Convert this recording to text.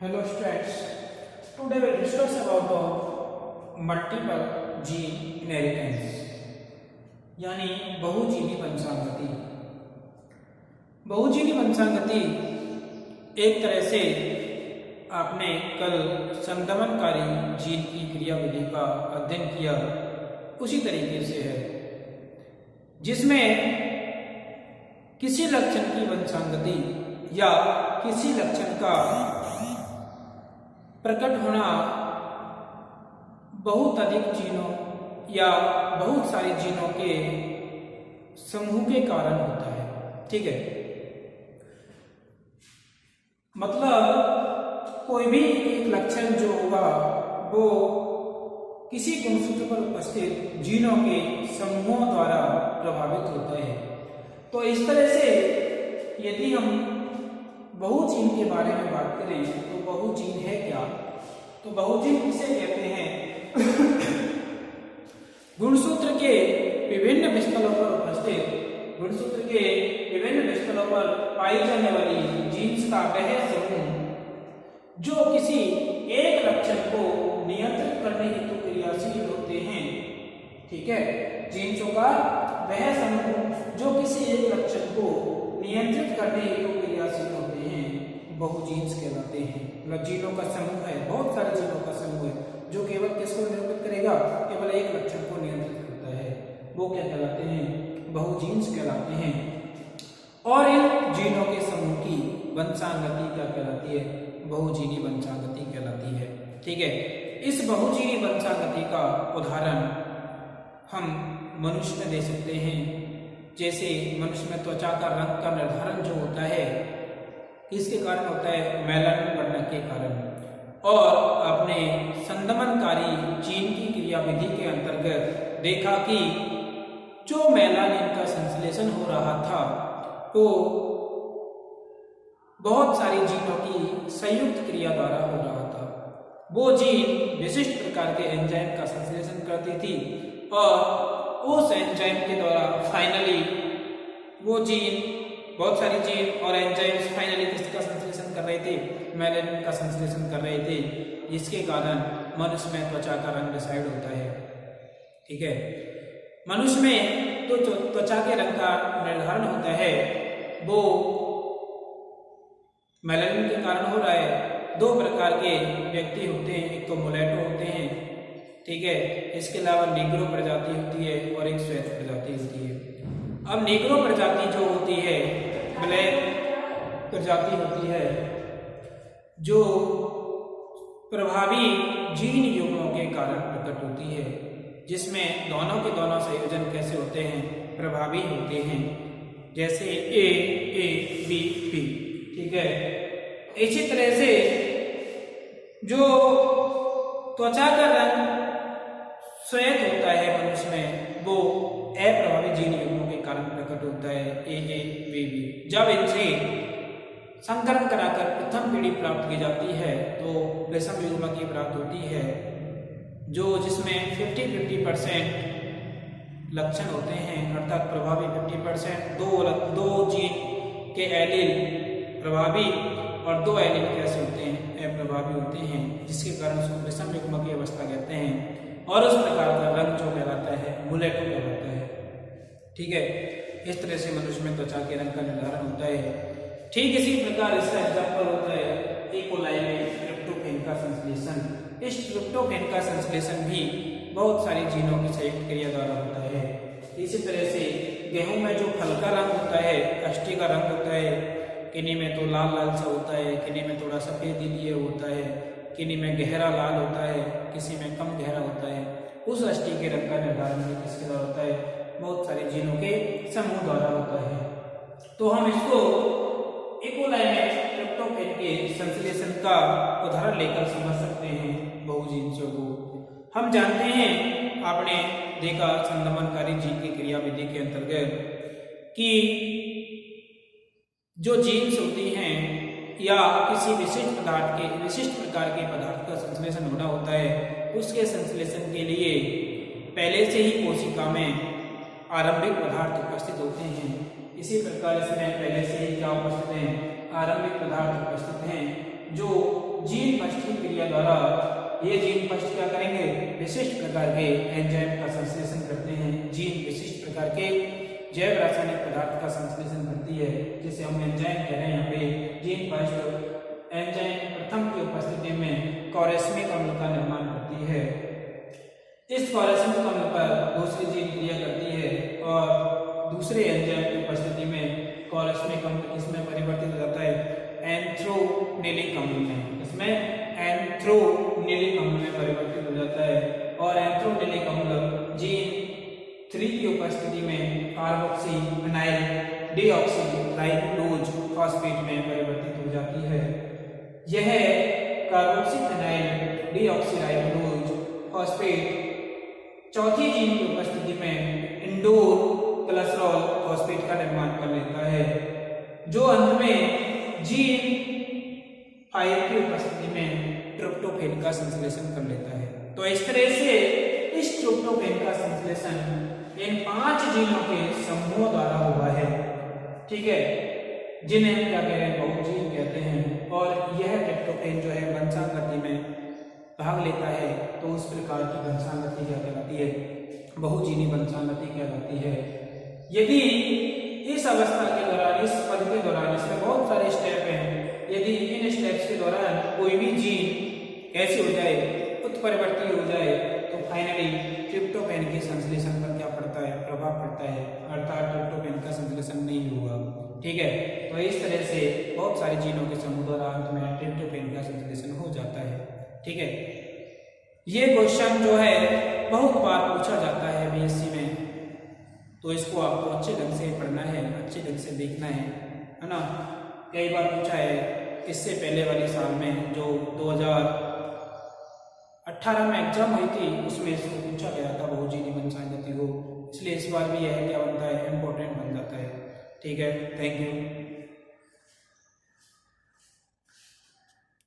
Hello students, today we will discuss about the multiple gene inheritance यानी बहुजीनी वंशानुगति। बहुजीनी वंशानुगति एक तरह से आपने कल संदमनकारी जीन की क्रियाविधि का अध्ययन किया उसी तरीके से है, जिसमें किसी लक्षण की वंशानुगति या किसी लक्षण का प्रकट होना बहुत अधिक जीनों या बहुत सारे जीनों के समूह के कारण होता है। ठीक है, मतलब कोई भी एक लक्षण जो होगा वो किसी गुणसूत्र पर उपस्थित जीनों के समूहों द्वारा प्रभावित होता है। तो इस तरह से यदि हम बहुजीन के बारे में बात करें तो बहुजीन है क्या? तो बहुजीन किसे कहते हैं? गुणसूत्र के विभिन्न स्थलों पर उपस्थित गुणसूत्र के विभिन्न स्थलों पर पाई जाने वाली जीन्स का वह समूह जो किसी एक लक्षण को नियंत्रित करने हेतु क्रियाशील होते हैं। ठीक है, जीन्सों का वह समूह जो किसी एक लक्षण को नियंत्रित करने हेतु क्रियाशील होते हैं बहुजीन्स कहलाते हैं। मतलब जीनों का समूह है, बहुत सारे जीनों का समूह है जो केवल किसको नियंत्रित करेगा? केवल एक लक्षण को नियंत्रित करता है, वो क्या कहलाते हैं? बहुजीन्स कहलाते हैं। और इन जीनों के समूह की वंशानुगति क्या कहलाती है? बहुजीनी वंशानुगति कहलाती है। ठीक है, इस बहुजीनी वंशानुगति का उदाहरण हम मनुष्य में दे सकते हैं। जैसे मनुष्य में त्वचा का रंग का निर्धारण जो होता है इसके कारण होता है मेलानिन बढ़ने के कारण, और अपने संदमनकारी जीन की क्रियाविधि के अंतर्गत देखा कि जो मेलानिन का संश्लेषण हो रहा था वो बहुत सारी जीनों की संयुक्त क्रिया द्वारा हो रहा था। वो जीन विशिष्ट प्रकार के एंजाइम का संश्लेषण करती थी और उस एंजाइम के द्वारा फाइनली वो जीन, बहुत सारी जीन और एंजाइम्स फाइनली किसका संश्लेषण कर रहे थे? मेलानिन का संश्लेषण कर रहे थे। इसके कारण मनुष्य में त्वचा का रंग डिसाइड होता है। ठीक है, मनुष्य में तो त्वचा के रंग का निर्धारण होता है वो मेलानिन के कारण हो रहा है। दो प्रकार के व्यक्ति होते हैं, एक तो मुलेटो होते हैं, ठीक है, इसके अलावा नीग्रो प्रजाति होती है और एक श्वेत प्रजाति होती है। अब नीग्रो प्रजाति जो होती है, ब्लैक प्रजाति होती है, जो प्रभावी जीन युग्मों के कारण प्रकट होती है, जिसमें दोनों के दोनों संयोजन कैसे होते हैं? प्रभावी होते हैं, जैसे ए ए बी बी। ठीक है, इसी तरह से जो त्वचा का रंग श्वेत होता है मनुष्य में वो अप्रभावी जीन युग्मों के कारण प्रकट होता है, ए ए बी बी। जब इनसे संकरण कराकर प्रथम पीढ़ी प्राप्त की जाती है तो विषम युग्म की प्राप्त होती है, जो जिसमें 50-50% लक्षण होते हैं, अर्थात प्रभावी 50%, दो जीन के एलील प्रभावी और दो एलील कैसे होते हैं? अप्रभावी होते हैं, जिसके कारण उसको विषम युग्म की अवस्था कहते हैं। और उस प्रकार का रंग जो कहलाता है मुलेटो कहलाता है। ठीक है, इस तरह से मनुष्य में त्वचा के रंग का निर्धारण होता है। ठीक इसी प्रकार इसका एग्जाम्पल होता है इकोलाई में ट्रिप्टोफैन का संश्लेषण। इस ट्रिप्टोफैन का संश्लेषण भी बहुत सारी जीनों की संयुक्त क्रिया द्वारा होता है। इसी तरह से गेहूं में जो फल का रंग होता है, काष्ठी का रंग होता है, किन्हीं में तो लाल लाल सा होता है, किन्हीं में थोड़ा सफेद लिए होता है, किन्हीं में गहरा लाल होता है, किसी में कम गहरा होता है। उस अष्टी के रंग का निर्धारण भी किसके द्वारा होता है? बहुत सारे जीनों के समूह द्वारा होता है। तो हम इसको इकोलाई में ट्रिप्टोफैन के संश्लेषण का उदाहरण लेकर समझ सकते हैं बहुजीन्सों को। हम जानते हैं, आपने देखा संदमनकारी जीन की क्रियाविधि के अंतर्गत कि जो जीन्स होती हैं या किसी विशिष्ट प्रकार के पदार्थ का संश्लेषण होना होता है, उसके संश्लेषण के लिए पहले से ही कोशिका में आरंभिक पदार्थ उपस्थित होते हैं। इसी प्रकार इसमें पहले से ही क्या उपस्थित हैं? आरंभिक पदार्थ उपस्थित हैं जो जीन फर्स्ट की क्रिया द्वारा ये जीन फर्स्ट क्या करेंगे, विशिष्ट प्रकार के एंजाइम का संश्लेषण करते हैं। जीन विशिष्ट प्रकार के जैव रासायनिक पदार्थ का संश्लेषण करती है, जिसे हम एंजाइम कह रहे हैं। यहाँ पे जीन फर्स्ट एंजाइम प्रथम की उपस्थिति में कॉरेस्मिक अम्ल का निर्माण करती है। इस कॉरेस्मिक अम्ल पर दूसरी जीन क्रिया करती है और दूसरे एंजाइम की उपस्थिति में कॉरेस्मिक अम्ल इसमें परिवर्तित हो जाता है एंथ्रोनिलिक अम्ल में। इसमें एंथ्रोनिलिक अम्ल में परिवर्तित हो जाता है और एंथ्रोनिलिक अम्ल जीन 3 की उपस्थिति में कार्बोक्सी फिनाइल डीऑक्सीराइबोज फॉस्फेट में परिवर्तित हो जाती है। यह कार्बोक्सी फिनाइल डीऑक्सीराइबोज फॉस्फेट चौथी जीन की उपस्थिति में इंडोर कोलेस्ट्रॉल फॉस्फेट का निर्माण कर लेता है, जो अंत में जीन 5 की उपस्थिति में ट्रिप्टोफैन का संश्लेषण कर लेता है। तो इस तरह से इस ट्रिप्टोफैन का संश्लेषण इन 5 जीनों के समूह द्वारा हुआ है, ठीक है, जिन्हें हम क्या कह रहे हैं, बहुजीन कहते हैं। और यह ट्रिप्टोफैन जो है वंशानुगति में भाग लेता है, तो उस प्रकार की वंशानुगति क्या कहलाती है, बहुजीनी वंशानुगति कहलाती है। यदि इस अवस्था के दौरान, इस पद के दौरान, इसमें बहुत सारे स्टेप हैं, यदि इन स्टेप्स के दौरान कोई भी जीन ऐसे हो जाए, उत्परिवर्ती हो जाए, तो फाइनली ट्रिप्टोफैन के संश्लेषण पर क्या पड़ता है, प्रभाव पड़ता है, अर्थात ट्रिप्टोफैन का संश्लेषण नहीं होगा, ठीक है। तो इस तरह से बहुत सारे जीनों के समूह द्वारा अंत में ट्रिप्टोफैन का संश्लेषण हो जाता है, ठीक है। ये क्वेश्चन जो है बहुत बार पूछा जाता है बीएससी में, तो इसको आपको अच्छे ढंग से पढ़ना है, अच्छे ढंग से देखना है ना। कई बार पूछा है, इससे पहले वाले साल में जो 2018 में एग्जाम हुई थी, उसमें इसको पूछा गया था बहुजीनी वंशानुगति को, इसलिए इस बार भी यह क्या बनता है, इम्पोर्टेंट बन जाता है, ठीक है। Thank you.